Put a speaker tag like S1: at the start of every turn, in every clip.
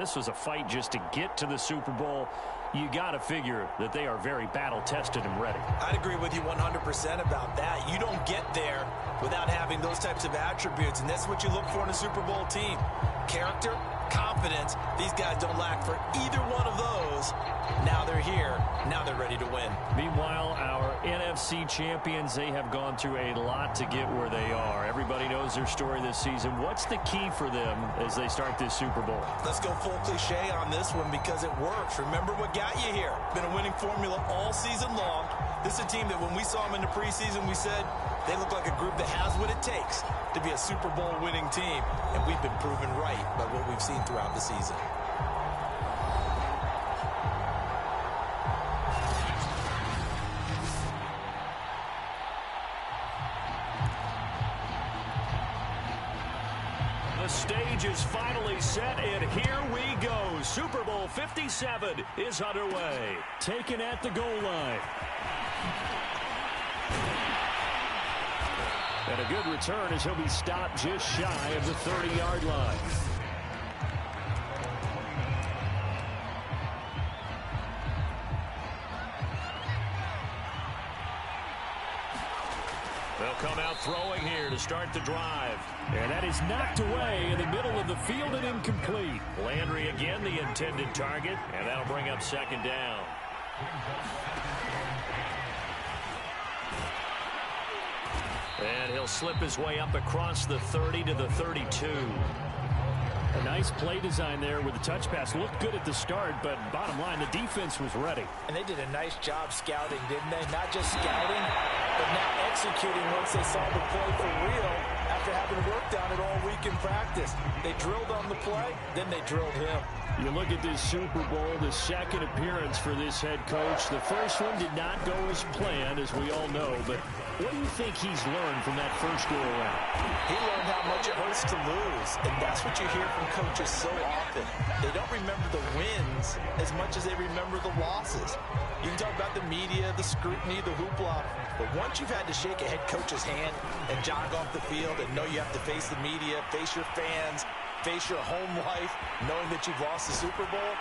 S1: this was a fight just to get to the Super Bowl. You got to figure that they are very battle-tested and ready.
S2: I'd agree with you 100% about that. You don't get there without having those types of attributes, and that's what you look for in a Super Bowl team. Character, confidence. These guys don't lack for either one of those. Now they're here. Now they're ready to win.
S1: Meanwhile, our NFC champions, they have gone through a lot to get where they are. Everybody knows their story this season. What's the key for them as they start this Super Bowl?
S2: Let's go full cliche on this one because it works. Remember what got you here. Been a winning formula all season long. This is a team that when we saw them in the preseason, we said they look like a group that has what it takes to be a Super Bowl winning team. And we've been proven right by what we've seen throughout the season.
S1: The stage is finally set, and here we go. Super Bowl 57 is underway. Taken at the goal line. And a good return as he'll be stopped just shy of the 30-yard line. They'll come out throwing here to start the drive. And that is knocked away in the middle of the field and incomplete. Landry again the intended target, and that'll bring up second down. And he'll slip his way up across the 30 to the 32. A nice play design there with the touch pass. Looked good at the start, but bottom line, the defense was ready.
S2: And they did a nice job scouting, didn't they? Not just scouting, but now executing once they saw the play for real after having worked on it all week in practice. They drilled on the play, then they drilled him.
S1: You look at this Super Bowl, the second appearance for this head coach. The first one did not go as planned, as we all know, but what do you think he's learned from that first go-around?
S2: He learned how much it hurts to lose, and that's what you hear from coaches so often. They don't remember the wins as much as they remember the losses. You can talk about the media, the scrutiny, the hoopla, but once you've had to shake a head coach's hand and jog off the field and know you have to face the media, face your fans, face your home life, knowing that you've lost the Super Bowl,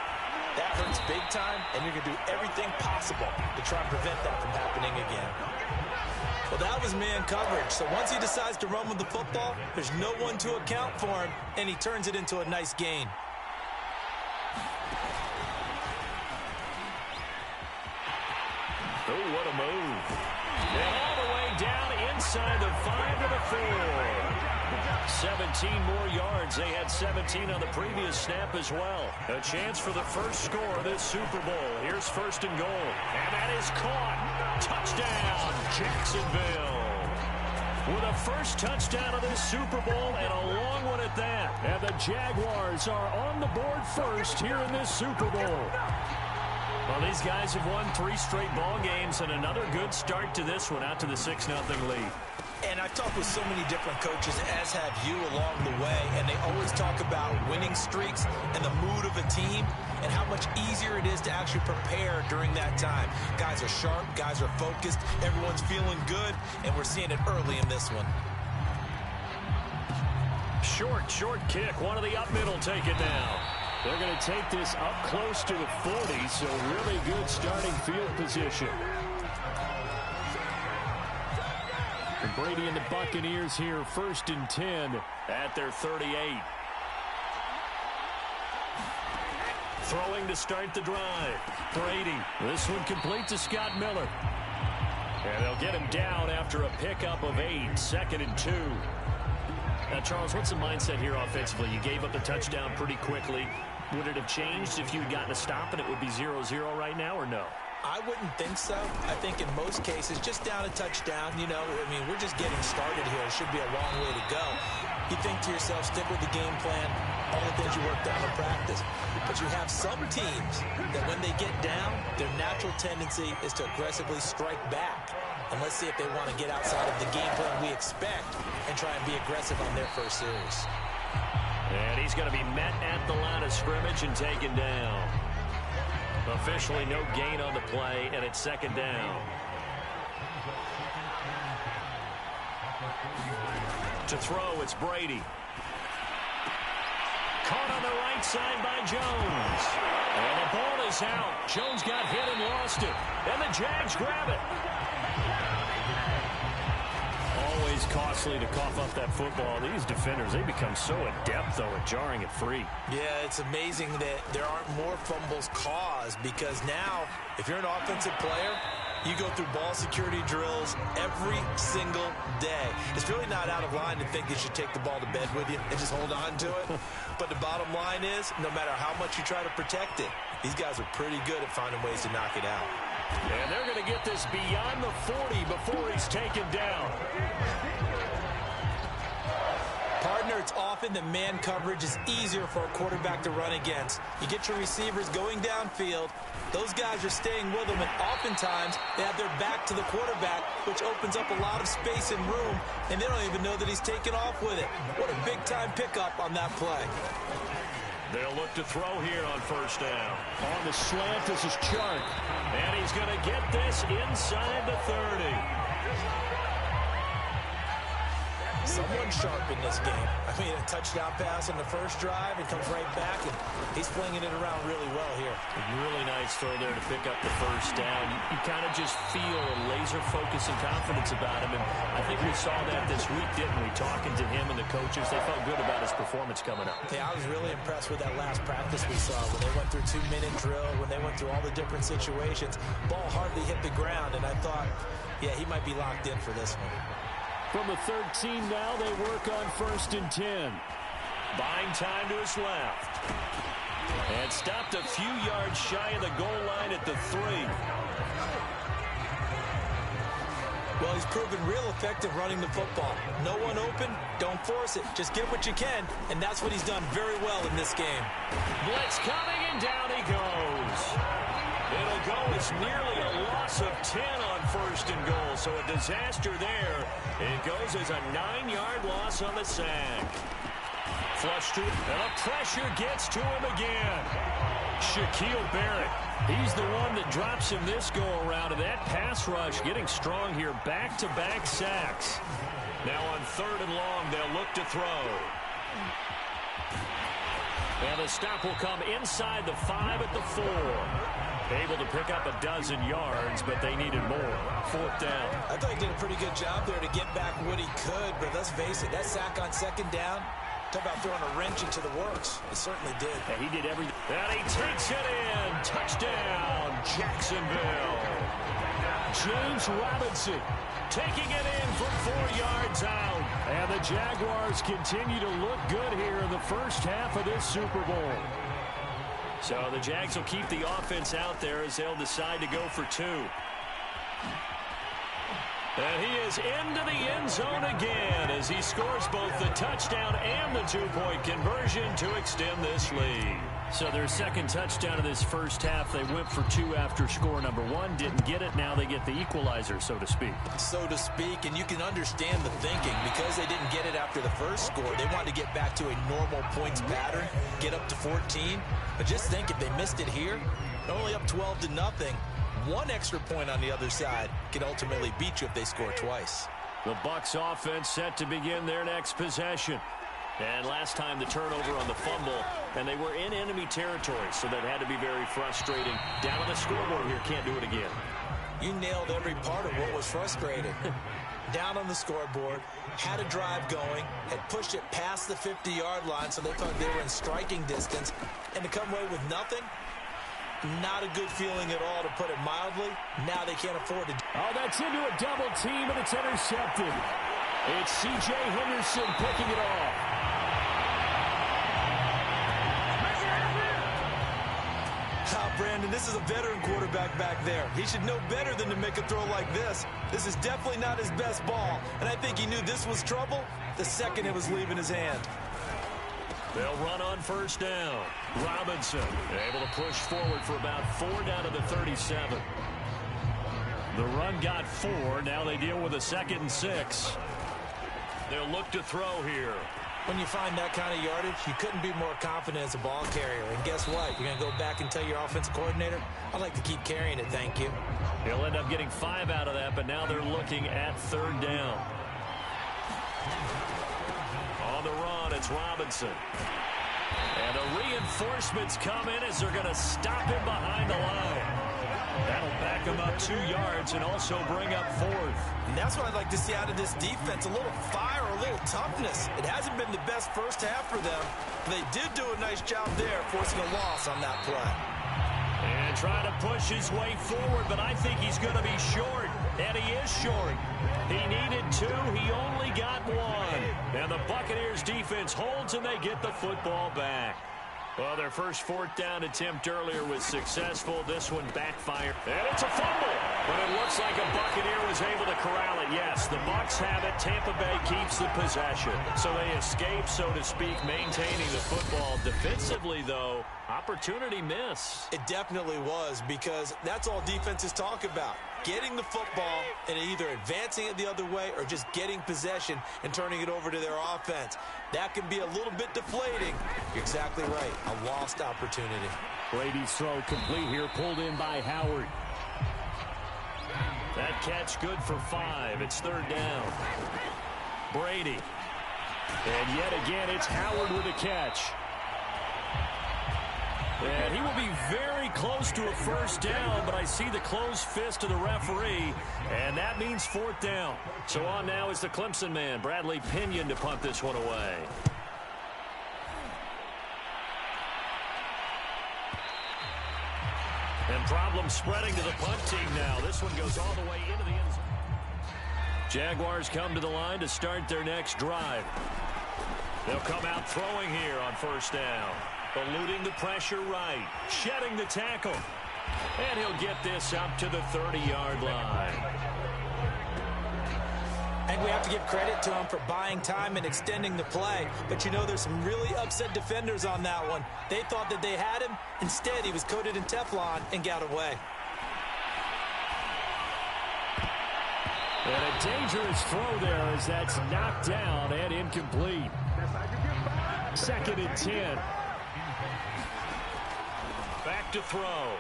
S2: that hurts big time, and you're going to do everything possible to try and prevent that from happening again. Well, that was man coverage. So once he decides to run with the football, there's no one to account for him, and he turns it into a nice gain.
S1: Oh, what a move. And all the way down inside the 5 to the 4. 17 more yards. They had 17 on the previous snap as well. A chance for the first score of this Super Bowl. Here's first and goal. And that is caught. Touchdown, Jacksonville. With a first touchdown of this Super Bowl and a long one at that. And the Jaguars are on the board first here in this Super Bowl. Well, these guys have won 3 straight ball games and another good start to this one, out to the 6-0 lead.
S2: And I've talked with so many different coaches, as have you along the way, and they always talk about winning streaks and the mood of a team and how much easier it is to actually prepare during that time. Guys are sharp, guys are focused, everyone's feeling good, and we're seeing it early in this one.
S1: Short kick. One of the up middle take it down. They're going to take this up close to the 40, so really good starting field position. And Brady and the Buccaneers here, first and 10 at their 38. Throwing to start the drive. Brady. This one complete to Scott Miller. And they'll get him down after a pickup of 8, 2nd and 2. Now, Charles, what's the mindset here offensively? You gave up a touchdown pretty quickly. Would it have changed if you had gotten a stop and it would be 0-0 right now, or no?
S2: I wouldn't think so. I think in most cases, just down a touchdown, you know, I mean, we're just getting started here. It should be a long way to go. You think to yourself, stick with the game plan, all the things you worked on in practice. But you have some teams that when they get down, their natural tendency is to aggressively strike back. And let's see if they want to get outside of the game plan we expect and try and be aggressive on their first series.
S1: And he's going to be met at the line of scrimmage and taken down. Officially no gain on the play, and it's 2nd down. To throw, it's Brady. Caught on the right side by Jones. And the ball is out. Jones got hit and lost it. And the Jags grab it. Always costly to cough up that football. These defenders, they become so adept, though, at jarring it free.
S2: Yeah, it's amazing that there aren't more fumbles caused, because now, if you're an offensive player, you go through ball security drills every single day. It's really not out of line to think you should take the ball to bed with you and just hold on to it. But the bottom line is, no matter how much you try to protect it, these guys are pretty good at finding ways to knock it out.
S1: And they're going to get this beyond the 40 before he's taken down.
S2: Partner, it's often that man coverage is easier for a quarterback to run against. You get your receivers going downfield. Those guys are staying with them, and oftentimes they have their back to the quarterback, which opens up a lot of space and room, and they don't even know that he's taken off with it. What a big-time pickup on that play.
S1: They'll look to throw here on first down. On the slant, this is Chark. And he's going to get this inside the 30.
S2: Someone sharp in this game. I mean, a touchdown pass on the first drive, and comes right back, and he's flinging it around really well here.
S1: A really nice throw there to pick up the first down. You kind of just feel a laser focus and confidence about him, and I think we saw that this week, didn't we? Talking to him and the coaches, they felt good about his performance coming up.
S2: Yeah, I was really impressed with that last practice we saw when they went through 2-minute drill, when they went through all the different situations. Ball hardly hit the ground, and I thought, yeah, he might be locked in for this one.
S1: From the 13 now, they work on 1st and 10. Buying time to his left. And stopped a few yards shy of the goal line at the 3.
S2: Well, he's proven real effective running the football. No one open, don't force it. Just get what you can, and that's what he's done very well in this game.
S1: Blitz coming, and down he goes. It'll go as nearly a loss of 10 on 1st and goal, so a disaster there. It goes as a 9-yard loss on the sack. Flush to it, and the pressure gets to him again. Shaquille Barrett, he's the one that drops him this go-around, and that pass rush getting strong here. Back-to-back sacks. Now on 3rd and long, they'll look to throw. And the stop will come inside the 5 at the 4. Able to pick up a dozen yards, but they needed more. 4th down.
S2: I thought he did a pretty good job there to get back what he could, but let's face it, that sack on 2nd down, talk about throwing a wrench into the works. It certainly did.
S1: And he did everything. And he takes it in. Touchdown, Jacksonville. James Robinson taking it in from 4 yards out. And the Jaguars continue to look good here in the first half of this Super Bowl. So the Jags will keep the offense out there as they'll decide to go for 2. And he is into the end zone again as he scores both the touchdown and the 2-point conversion to extend this lead. So their second touchdown of this first half, they went for 2 after score number 1. Didn't get it. Now they get the equalizer, so to speak.
S2: So to speak, and you can understand the thinking. Because they didn't get it after the first score, they wanted to get back to a normal points pattern, get up to 14. But just think, if they missed it here, they're only up 12-0. 1 extra point on the other side can ultimately beat you if they score twice.
S1: The Bucs offense set to begin their next possession. And last time the turnover on the fumble, and they were in enemy territory, so that had to be very frustrating. Down on the scoreboard here, can't do it again.
S2: You nailed every part of what was frustrating. Down on the scoreboard, had a drive going, had pushed it past the 50-yard line, so they thought they were in striking distance, and to come away with nothing, not a good feeling at all, to put it mildly. Now they can't afford to.
S1: Oh, that's into a double team, and it's intercepted. It's C.J. Henderson picking it off.
S2: Brandon, this is a veteran quarterback back there. He should know better than to make a throw like this. This is definitely not his best ball, and I think he knew this was trouble the second it was leaving his hand.
S1: They'll run on first down. Robinson able to push forward for about 4 down to the 37. The run got 4. Now they deal with a 2nd and 6. They'll look to throw here.
S2: When you find that kind of yardage, you couldn't be more confident as a ball carrier. And guess what? You're going to go back and tell your offensive coordinator, I'd like to keep carrying it, thank you.
S1: He'll end up getting 5 out of that, but now they're looking at 3rd down. On the run, it's Robinson. And the reinforcements come in as they're going to stop him behind the line. That'll back him up 2 yards and also bring up 4th.
S2: And that's what I'd like to see out of this defense, a little fire, a little toughness. It hasn't been the best first half for them, but they did do a nice job there, forcing a loss on that play.
S1: And trying to push his way forward, but I think he's going to be short. And he is short. He needed 2. He only got 1. And the Buccaneers defense holds and they get the football back. Well, their first 4th down attempt earlier was successful. This one backfired. And it's a fumble. But it looks like a Buccaneer was able to corral it. Yes, the Bucs have it. Tampa Bay keeps the possession. So they escape, so to speak, maintaining the football. Defensively, though, opportunity miss.
S2: It definitely was, because that's all defenses talk about. Getting the football and either advancing it the other way or just getting possession and turning it over to their offense. That can be a little bit deflating. You're exactly right. A lost opportunity.
S1: Brady's throw complete here, pulled in by Howard. That catch good for 5. It's 3rd down. Brady. And yet again, it's Howard with a catch. And he will be very close to a first down, but I see the closed fist of the referee, and that means 4th down. So on now is the Clemson man, Bradley Pinion, to punt this one away. And problems spreading to the punt team now. This one goes all the way into the end zone. Jaguars come to the line to start their next drive. They'll come out throwing here on first down. Eluding the pressure right. Shedding the tackle. And he'll get this up to the 30-yard line.
S2: And we have to give credit to him for buying time and extending the play. But, you know, there's some really upset defenders on that one. They thought that they had him. Instead, he was coated in Teflon and got away.
S1: And a dangerous throw there as that's knocked down and incomplete. 2nd and 10. Back to throw. Oh,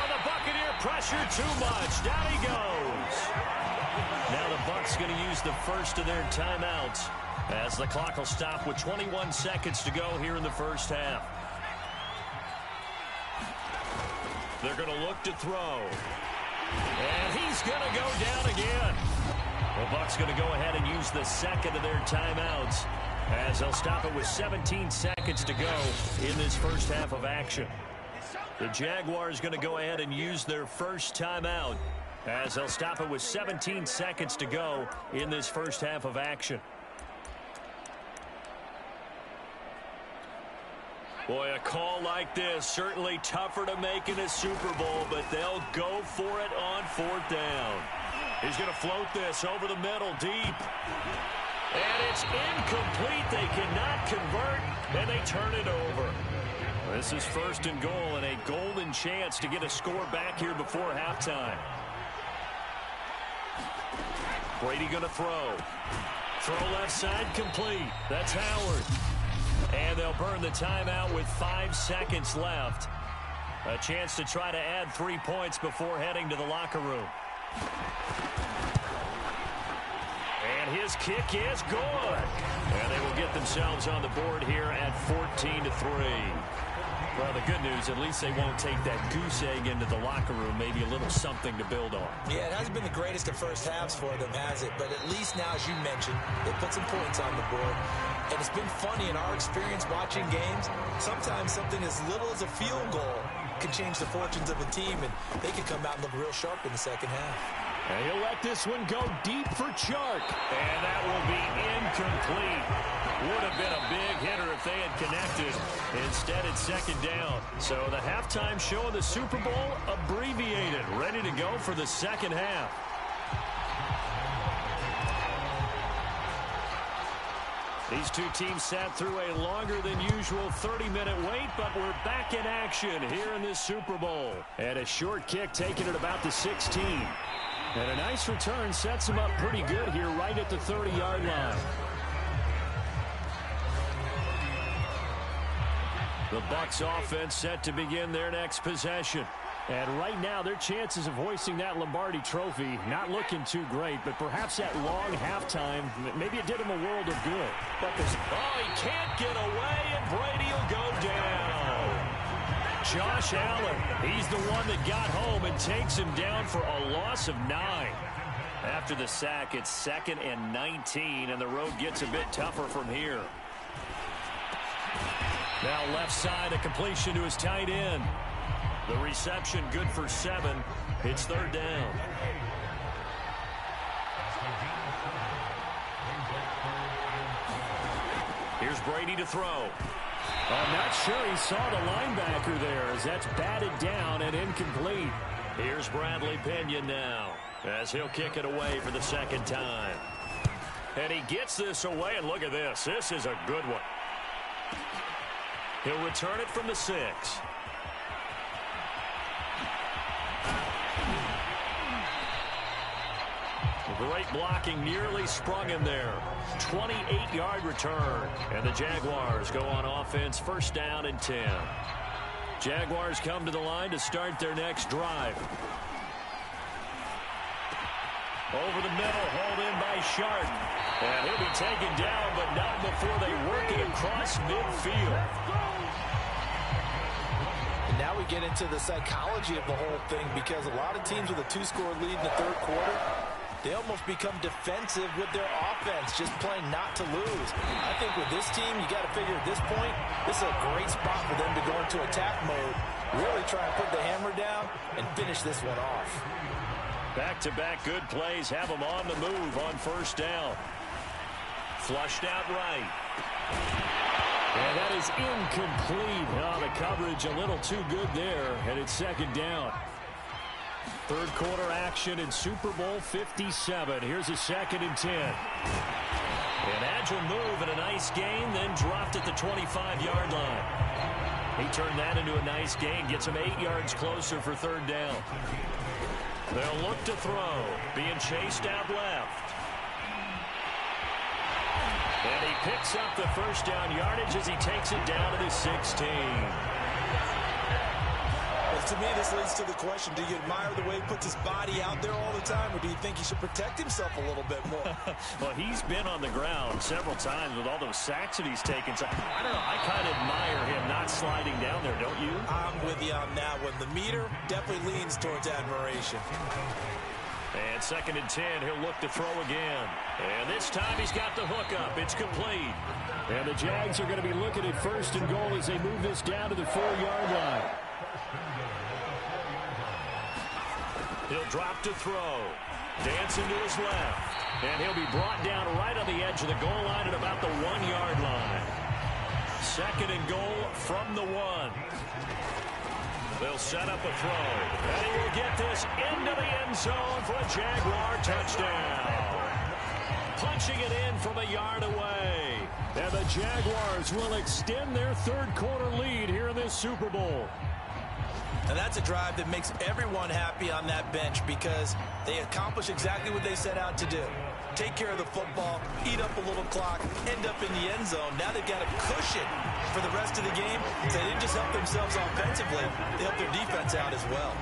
S1: the Buccaneer pressure too much. Down he goes. Now the Bucs going to use the first of their timeouts as the clock will stop with 21 seconds to go here in the first half. They're going to look to throw. And he's going to go down again. The Bucs going to go ahead and use the second of their timeouts as they'll stop it with 17 seconds to go in this first half of action. The Jaguars going to go ahead and use their first timeout as they'll stop it with 17 seconds to go in this first half of action. Boy, a call like this, certainly tougher to make in a Super Bowl, but they'll go for it on 4th down. He's going to float this over the middle, deep. And it's incomplete. They cannot convert, and they turn it over. This is 1st and goal, and a golden chance to get a score back here before halftime. Brady going to throw. Throw left side complete. That's Howard. And they'll burn the timeout with 5 seconds left. A chance to try to add 3 points before heading to the locker room. And his kick is good. And they will get themselves on the board here at 14-3. Well, the good news, at least they won't take that goose egg into the locker room. Maybe a little something to build on. Yeah, it hasn't been the greatest of first halves for them, has it? But at least now, as you mentioned, they put some points on the board. And it's been funny in our experience watching games. Sometimes something as little as a field goal can change the fortunes of a team, and they can come out and look real sharp in the second half. And he'll let this one go deep for Chark. And that will be incomplete. Would have been a big hitter if they had connected. Instead, it's 2nd down. So the halftime show of the Super Bowl abbreviated. Ready to go for the second half. These two teams sat through a longer than usual 30-minute wait, but we're back in action here in this Super Bowl. And a short kick taken at about the 16. And a nice return sets him up pretty good here right at the 30-yard line. The Bucs offense set to begin their next possession. And right now, their chances of hoisting that Lombardi trophy not looking too great, but perhaps that long halftime, maybe it did him a world of good. But he can't get away, and Brady will go down. Josh Allen, he's the one that got home and takes him down for a loss of 9. After the sack, it's 2nd and 19, and the road gets a bit tougher from here. Now left side, a completion to his tight end. The reception good for 7. It's 3rd down. Here's Brady to throw. I'm not sure he saw the linebacker there as that's batted down and incomplete. Here's Bradley Pinion now as he'll kick it away for the 2nd time. And he gets this away, and look at this. This is a good one. He'll return it from the 6. Great blocking, nearly sprung him there. 28-yard return. And the Jaguars go on offense, 1st down and 10. Jaguars come to the line to start their next drive. Over the middle, hauled in by Sharp. And he'll be taken down, but not before they work it across midfield.
S2: And now we get into the psychology of the whole thing, because a lot of teams with a 2-score lead in the 3rd quarter, they almost become defensive with their offense, just playing not to lose. I think with this team, you got to figure at this point, this is a great spot for them to go into attack mode, really try and put the hammer down and finish this one off.
S1: Back-to-back good plays have them on the move on 1st down. Flushed out right. And that is incomplete. Oh, the coverage a little too good there, and it's 2nd down. 3rd quarter action in Super Bowl 57. Here's a 2nd and 10. An agile move and a nice gain, then dropped at the 25-yard line. He turned that into a nice gain, gets him 8 yards closer for 3rd down. They'll look to throw, being chased out left. And he picks up the 1st down yardage as he takes it down to the 16.
S2: Well, to me, this leads to the question, do you admire the way he puts his body out there all the time, or do you think he should protect himself a little bit more?
S1: Well, he's been on the ground several times with all those sacks that he's taken. So, I don't know, I kind of admire him not sliding down there, don't you?
S2: I'm with you on that one. The meter definitely leans towards admiration.
S1: And 2nd and 10, he'll look to throw again. And this time he's got the hook up. It's complete. And the Jags are going to be looking at 1st and goal as they move this down to the 4-yard line. He'll drop to throw. Dancing to his left. And he'll be brought down right on the edge of the goal line at about the 1-yard line. 2nd and goal from the 1. They'll set up a throw. And he will get this into the end zone for a Jaguar touchdown. Punching it in from a yard away. And the Jaguars will extend their 3rd quarter lead here in this Super Bowl.
S2: And that's a drive that makes everyone happy on that bench, because they accomplish exactly what they set out to do. Take care of the football, eat up a little clock, end up in the end zone. Now they've got a cushion for the rest of the game. So they didn't just help themselves offensively, they helped their defense out as well.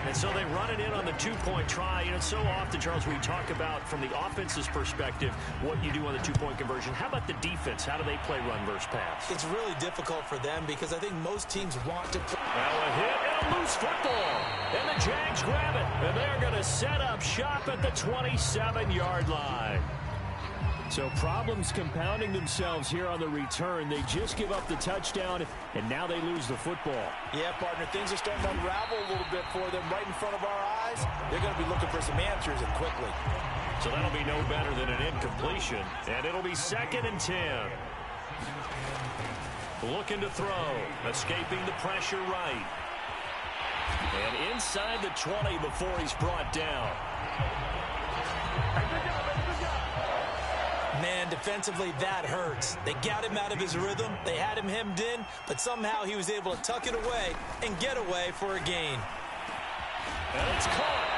S1: And so they run it in on the 2-point try. You know, so often, Charles, we talk about from the offense's perspective what you do on the 2-point conversion. How about the defense? How do they play run versus pass?
S2: It's really difficult for them, because I think most teams want to play.
S1: Now a hit and a loose football. And the Jags grab it. And they're going to set up shop at the 27-yard line. So problems compounding themselves here on the return. They just give up the touchdown, and now they lose the football.
S2: Yeah, partner, things are starting to unravel a little bit for them right in front of our eyes. They're going to be looking for some answers, and quickly.
S1: So that'll be no better than an incompletion, and it'll be 2nd and 10. Looking to throw, escaping the pressure right. And inside the 20 before he's brought down.
S2: Man, defensively, that hurts. They got him out of his rhythm. They had him hemmed in, but somehow he was able to tuck it away and get away for a gain.
S1: And it's caught.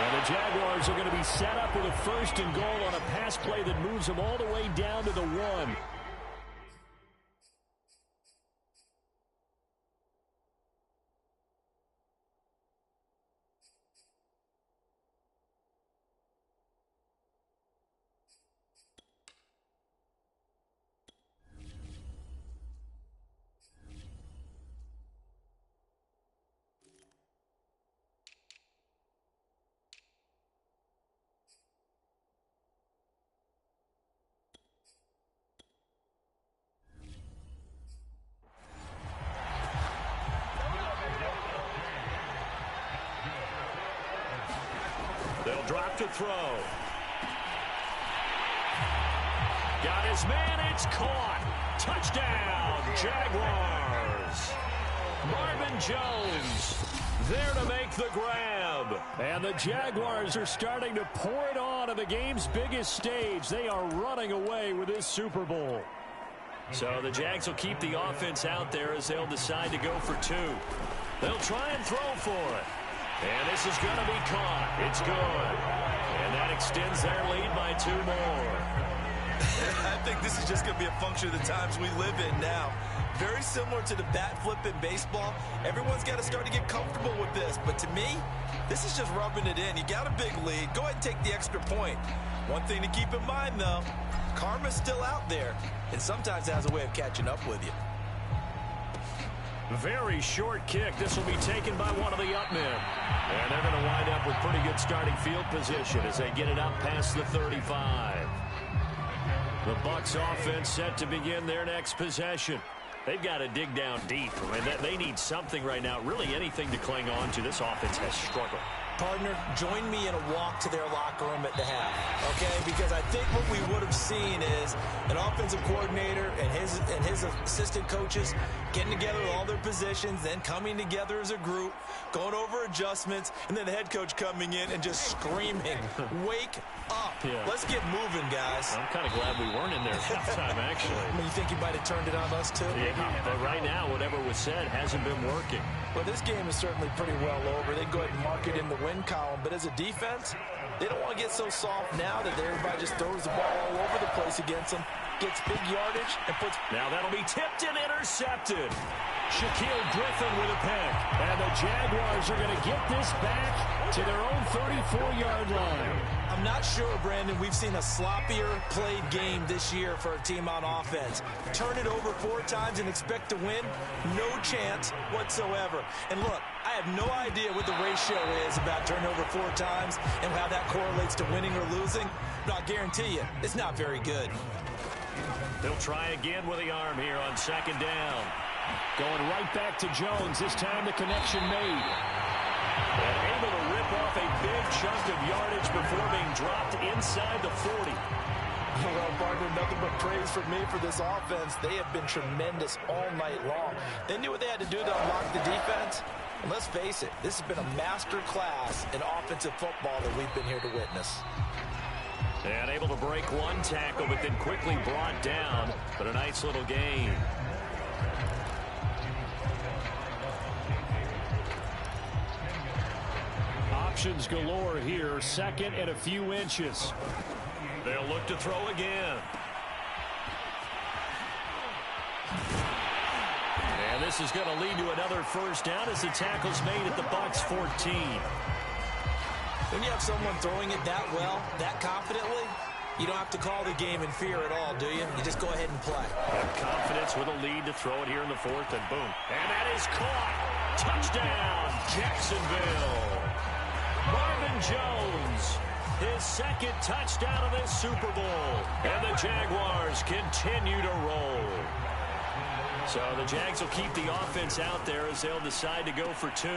S1: And the Jaguars are going to be set up with a 1st and goal on a pass play that moves them all the way down to the 1. He'll drop to throw. Got his man. It's caught. Touchdown, Jaguars. Marvin Jones there to make the grab. And the Jaguars are starting to pour it on the game's biggest stage. They are running away with this Super Bowl. So the Jags will keep the offense out there as they'll decide to go for 2. They'll try and throw for it. And this is going to be caught. It's good. And that extends their lead by 2 more.
S2: I think this is just going to be a function of the times we live in now. Very similar to the bat flip in baseball. Everyone's got to start to get comfortable with this. But to me, this is just rubbing it in. You got a big lead. Go ahead and take the extra point. One thing to keep in mind, though, karma's still out there, and sometimes it has a way of catching up with you.
S1: Very short kick. This will be taken by one of the up men. And they're going to wind up with pretty good starting field position as they get it up past the 35. The Bucs offense set to begin their next possession. They've got to dig down deep. I mean, they need something right now, really anything to cling on to. This offense has struggled.
S2: Partner, join me in a walk to their locker room at the half, okay? Because I think what we would have seen is an offensive coordinator and his assistant coaches getting together with all their positions, then coming together as a group, going over adjustments, and then the head coach coming in and just screaming, wake up. Yeah. Let's get moving, guys.
S1: I'm kind of glad we weren't in there at halftime, actually.
S2: I mean, you think he might have turned it on us, too?
S1: Yeah, but right now, whatever was said hasn't been working.
S2: Well, this game is certainly pretty well over. They go ahead and mark it in the win column, but as a defense, they don't want to get so soft now that everybody just throws the ball all over the place against them, gets big yardage, and puts...
S1: Now that'll be tipped and intercepted. Shaquille Griffin with a pick. And the Jaguars are going to get this back to their own 34-yard line.
S2: I'm not sure, Brandon, we've seen a sloppier played game this year for a team on offense. Turn it over 4 times and expect to win? No chance whatsoever. And look, I have no idea what the ratio is about turning over 4 times and how that correlates to winning or losing. But I'll guarantee you, it's not very good.
S1: They'll try again with the arm here on 2nd down. Going right back to Jones. This time the connection made. And able to rip off a big chunk of yardage before being dropped inside the 40.
S2: Well, partner, nothing but praise for me for this offense. They have been tremendous all night long. They knew what they had to do to unlock the defense. And let's face it, this has been a master class in offensive football that we've been here to witness.
S1: And able to break one tackle, but then quickly brought down. But a nice little gain. Options galore here. 2nd and a few inches. They'll look to throw again. And this is going to lead to another first down as the tackle's made at the Bucs 14.
S2: When you have someone throwing it that well, that confidently, you don't have to call the game in fear at all, do you? You just go ahead and play.
S1: Have confidence with a lead to throw it here in the 4th, and boom. And that is caught. Touchdown, Jacksonville. Marvin Jones, his 2nd touchdown of this Super Bowl. And the Jaguars continue to roll. So the Jags will keep the offense out there as they'll decide to go for 2.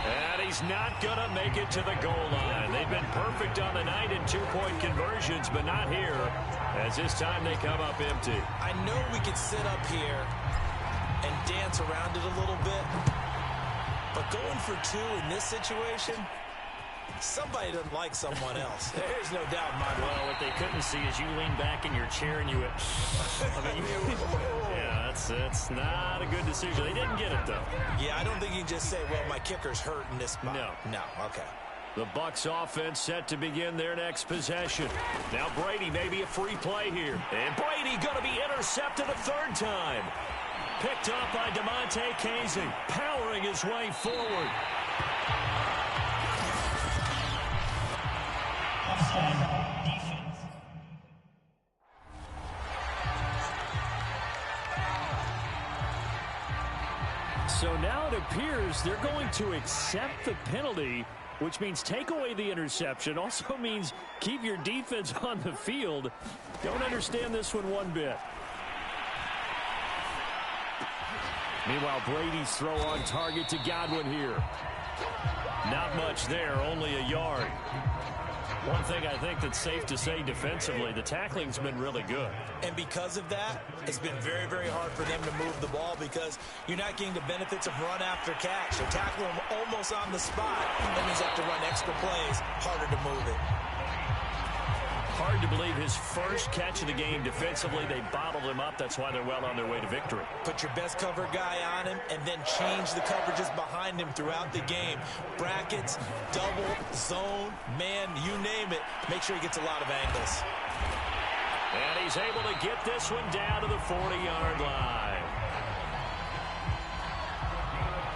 S1: And he's not going to make it to the goal line. They've been perfect on the night in 2-point conversions, but not here, as this time they come up empty.
S2: I know we could sit up here and dance around it a little bit, but going for 2 in this situation, somebody doesn't like someone else. There's no doubt in my mind.
S1: Well, what they couldn't see is you lean back in your chair and you went, yeah, that's not a good decision. They didn't get it, though.
S2: Yeah, I don't think you can just say, well, my kicker's hurt in this spot. No, okay.
S1: The Bucs offense set to begin their next possession. Now Brady may be a free play here. And Brady going to be intercepted a 3rd time. Picked up by DeMonte Casey, powering his way forward. So now it appears they're going to accept the penalty, which means take away the interception. Also means keep your defense on the field. Don't understand this one bit. Meanwhile, Brady's throw on target to Godwin here. Not much there, only a yard. One thing I think that's safe to say defensively, the tackling's been really good.
S2: And because of that, it's been very, very hard for them to move the ball because you're not getting the benefits of run after catch. They're tackling them almost on the spot. That means you have to run extra plays, harder to move it.
S1: Hard to believe his first catch of the game defensively. They bottled him up. That's why they're well on their way to victory.
S2: Put your best cover guy on him and then change the coverages behind him throughout the game. Brackets, double, zone, man, you name it. Make sure he gets a lot of angles.
S1: And he's able to get this one down to the 40-yard line.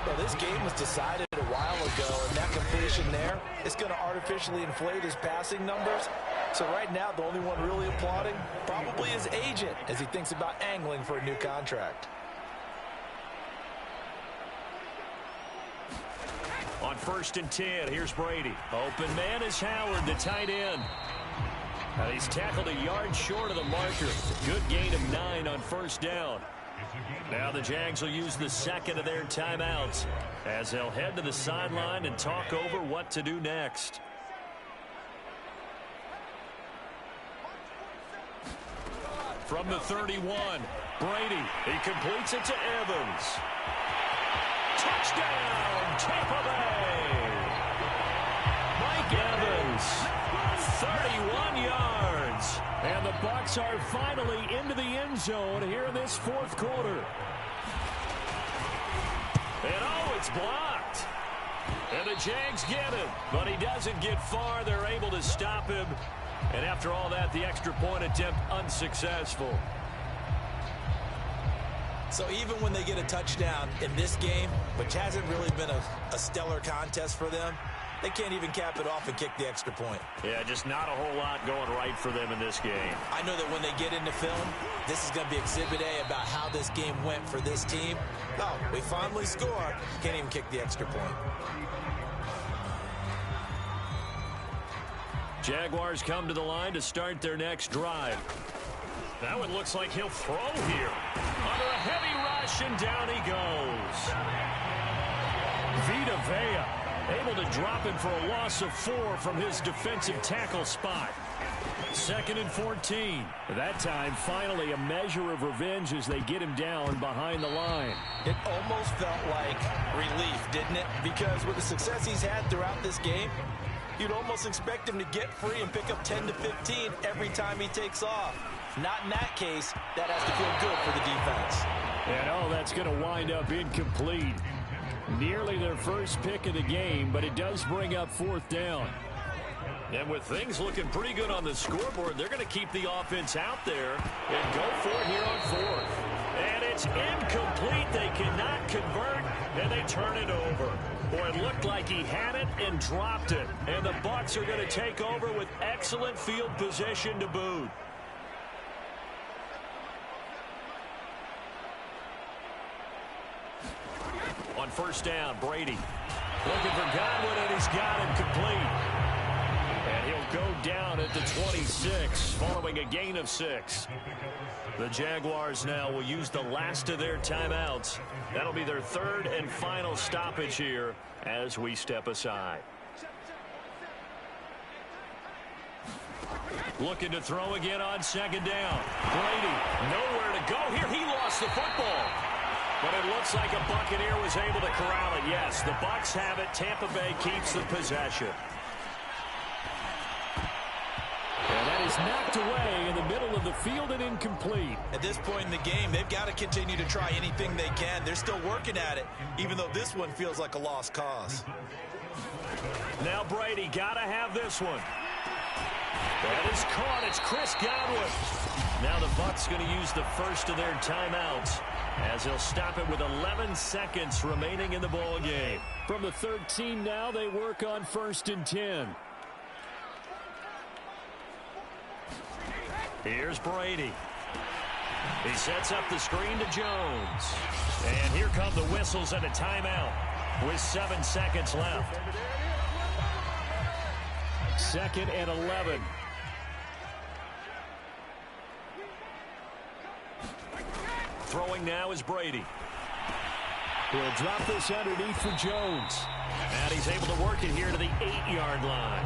S2: Well, this game was decided a while ago, and that completion there is going to artificially inflate his passing numbers. So right now, the only one really applauding probably his agent as he thinks about angling for a new contract.
S1: On 1st and 10, here's Brady. Open man is Howard, the tight end. He's tackled a yard short of the marker. Good gain of 9 on 1st down. Now the Jags will use the second of their timeouts as they'll head to the sideline and talk over what to do next. From the 31, Brady. He completes it to Evans. Touchdown, Tampa Bay. Mike Evans, 31 yards. And the Bucs are finally into the end zone here in this 4th quarter. And oh, it's blocked. And the Jags get him, but he doesn't get far. They're able to stop him. And after all that, the extra point attempt unsuccessful.
S2: So even when they get a touchdown in this game, which hasn't really been a stellar contest for them, they can't even cap it off and kick the extra point.
S1: Yeah, just not a whole lot going right for them in this game.
S2: I know that when they get into film, this is going to be Exhibit A about how this game went for this team. Oh, we finally score. Can't even kick the extra point.
S1: Jaguars come to the line to start their next drive. That one looks like he'll throw here. Under a heavy rush, and down he goes. Vita Vea able to drop him for a loss of 4 from his defensive tackle spot. 2nd and 14. That time, finally, a measure of revenge as they get him down behind the line.
S2: It almost felt like relief, didn't it? Because with the success he's had throughout this game, you'd almost expect him to get free and pick up 10 to 15 every time he takes off. Not in that case. That has to feel good for the defense.
S1: And oh, that's going to wind up incomplete. Nearly their first pick of the game, but it does bring up 4th down. And with things looking pretty good on the scoreboard, they're going to keep the offense out there and go for it here on 4th. And it's incomplete. They cannot convert, and they turn it over. Boy, it looked like he had it and dropped it. And the Bucs are going to take over with excellent field position to boot. On 1st down, Brady looking for Godwin, and he's got him complete. And he'll go down at the 26 following a gain of 6. The Jaguars now will use the last of their timeouts. That'll be their 3rd and final stoppage here as we step aside. Looking to throw again on 2nd down. Brady, nowhere to go here. He lost the football. But it looks like a Buccaneer was able to corral it. Yes, the Bucs have it. Tampa Bay keeps the possession. And that is knocked away in the middle of the field and incomplete.
S2: At this point in the game, they've got to continue to try anything they can. They're still working at it, even though this one feels like a lost cause.
S1: Now Brady got to have this one. That is caught. It's Chris Godwin. Now the Bucs going to use the first of their timeouts as they'll stop it with 11 seconds remaining in the ball game. From the 13 now, they work on 1st and 10. Here's Brady. He sets up the screen to Jones. And here come the whistles and a timeout with 7 seconds left. 2nd and 11. Throwing now is Brady. He'll drop this underneath for Jones. And he's able to work it here to the 8-yard line.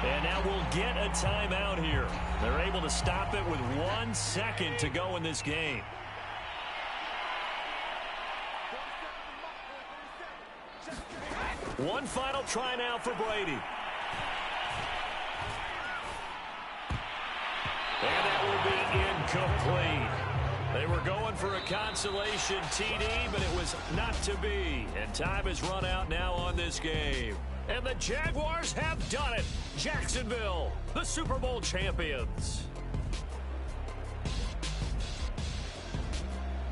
S1: And now we'll get a timeout here. They're able to stop it with 1 second to go in this game. One final try now for Brady. And that will be incomplete. They were going for a consolation TD, but it was not to be. And time has run out now on this game. And the Jaguars have done it. Jacksonville, the Super Bowl champions.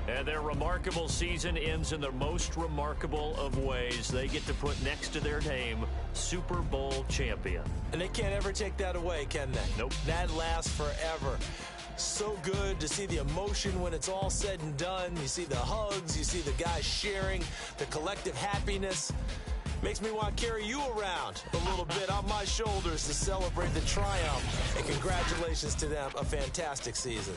S1: And their remarkable season ends in the most remarkable of ways. They get to put next to their name, Super Bowl champion.
S2: And they can't ever take that away, can they?
S1: Nope.
S2: That lasts forever. So good to see the emotion when it's all said and done. You see the hugs, you see the guys sharing, the collective happiness. Makes me want to carry you around a little bit on my shoulders to celebrate the triumph. And congratulations to them, a fantastic season.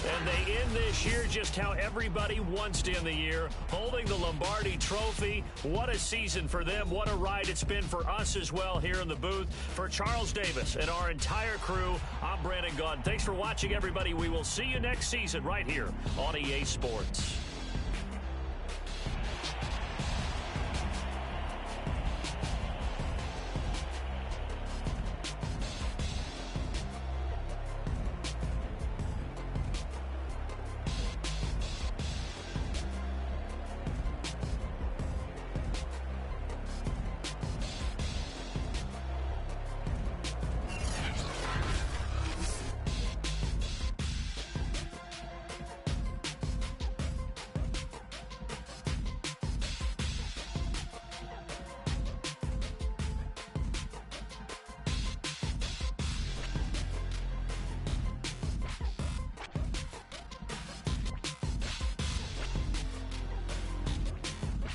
S1: And they end this year just how everybody wants to end the year, holding the Lombardi Trophy. What a season for them. What a ride it's been for us as well here in the booth. For Charles Davis and our entire crew, I'm Brandon Gaudin. Thanks for watching, everybody. We will see you next season right here on EA Sports.